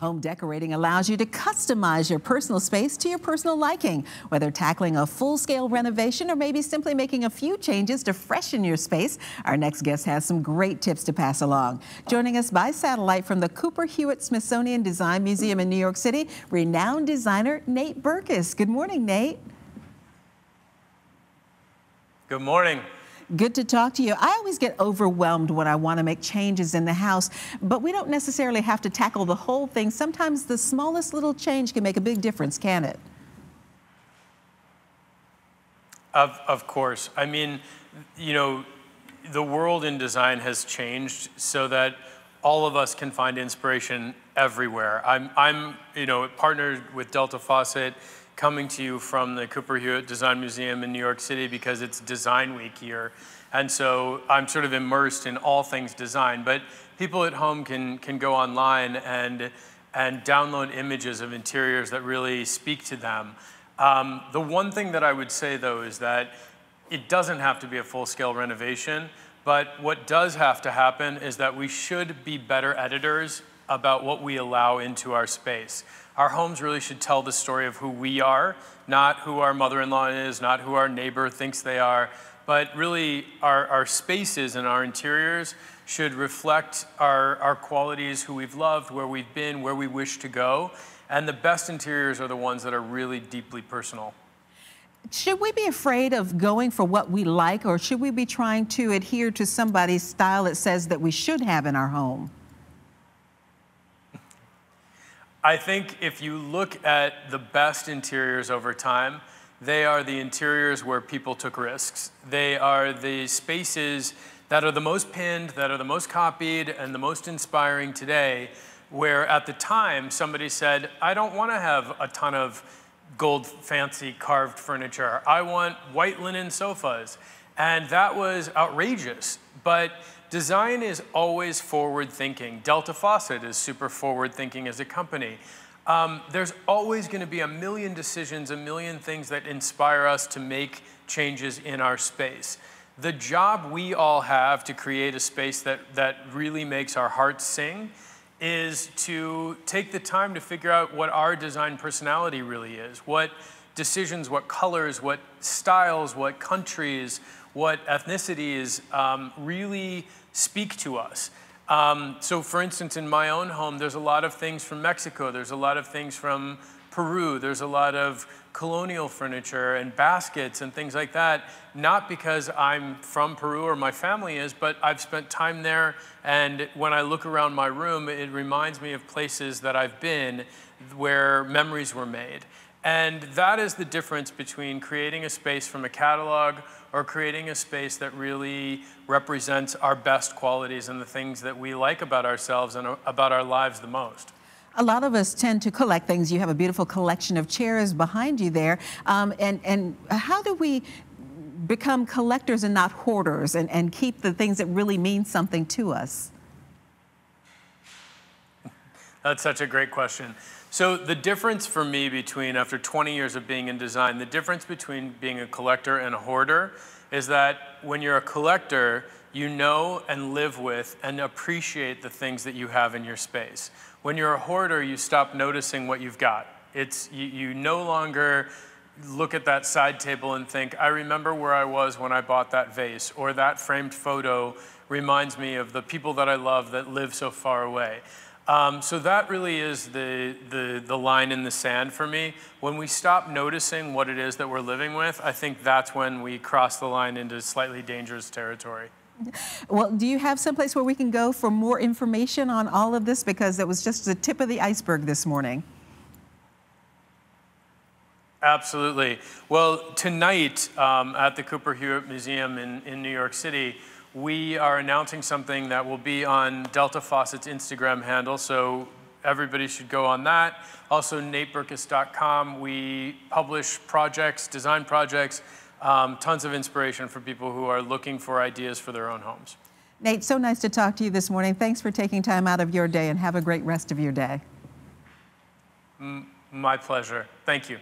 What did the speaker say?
Home decorating allows you to customize your personal space to your personal liking, whether tackling a full-scale renovation or maybe simply making a few changes to freshen your space. Our next guest has some great tips to pass along. Joining us by satellite from the Cooper Hewitt Smithsonian Design Museum in New York City, renowned designer Nate Berkus. Good morning, Nate. Good morning. Good to talk to you. I always get overwhelmed when I want to make changes in the house, but we don't necessarily have to tackle the whole thing. Sometimes the smallest little change can make a big difference, can it? Of course. I mean, you know, the world in design has changed so that all of us can find inspiration everywhere. I'm partnered with Delta Faucet, coming to you from the Cooper Hewitt Design Museum in New York City because it's Design Week here. And so I'm sort of immersed in all things design, but people at home can go online and download images of interiors that really speak to them. The one thing that I would say though is that it doesn't have to be a full-scale renovation, but what does have to happen is that we should be better editors about what we allow into our space. Our homes really should tell the story of who we are, not who our mother-in-law is, not who our neighbor thinks they are, but really our spaces and our interiors should reflect our qualities, who we've loved, where we've been, where we wish to go. And the best interiors are the ones that are really deeply personal. Should we be afraid of going for what we like, or should we be trying to adhere to somebody's style that says that we should have in our home? I think if you look at the best interiors over time, they are the interiors where people took risks. They are the spaces that are the most pinned, that are the most copied, and the most inspiring today, where at the time somebody said, I don't want to have a ton of gold fancy carved furniture. I want white linen sofas. And that was outrageous. But design is always forward-thinking. Delta Faucet is super forward-thinking as a company. There's always going to be a million decisions, a million things that inspire us to make changes in our space. The job we all have to create a space that really makes our hearts sing is to take the time to figure out what our design personality really is, what decisions, what colors, what styles, what countries, what ethnicities really speak to us. So for instance, in my own home, there's a lot of things from Mexico, there's a lot of things from Peru, there's a lot of colonial furniture and baskets and things like that, not because I'm from Peru or my family is, but I've spent time there, and when I look around my room, it reminds me of places that I've been where memories were made. And that is the difference between creating a space from a catalog or creating a space that really represents our best qualities and the things that we like about ourselves and about our lives the most. A lot of us tend to collect things. You have a beautiful collection of chairs behind you there. And how do we become collectors and not hoarders and keep the things that really mean something to us? That's such a great question. So the difference for me between, after 20 years of being in design, the difference between being a collector and a hoarder is that when you're a collector, you know and live with and appreciate the things that you have in your space. When you're a hoarder, you stop noticing what you've got. You no longer look at that side table and think, I remember where I was when I bought that vase, or that framed photo reminds me of the people that I love that live so far away. So that really is the line in the sand for me. When we stop noticing what it is that we're living with, I think that's when we cross the line into slightly dangerous territory. Well, do you have someplace where we can go for more information on all of this? Because it was just the tip of the iceberg this morning. Absolutely. Well, tonight at the Cooper Hewitt Museum in New York City, we are announcing something that will be on Delta Faucet's Instagram handle, so everybody should go on that. Also, nateberkus.com. We publish projects, design projects, tons of inspiration for people who are looking for ideas for their own homes. Nate, so nice to talk to you this morning. Thanks for taking time out of your day, and have a great rest of your day. My pleasure. Thank you.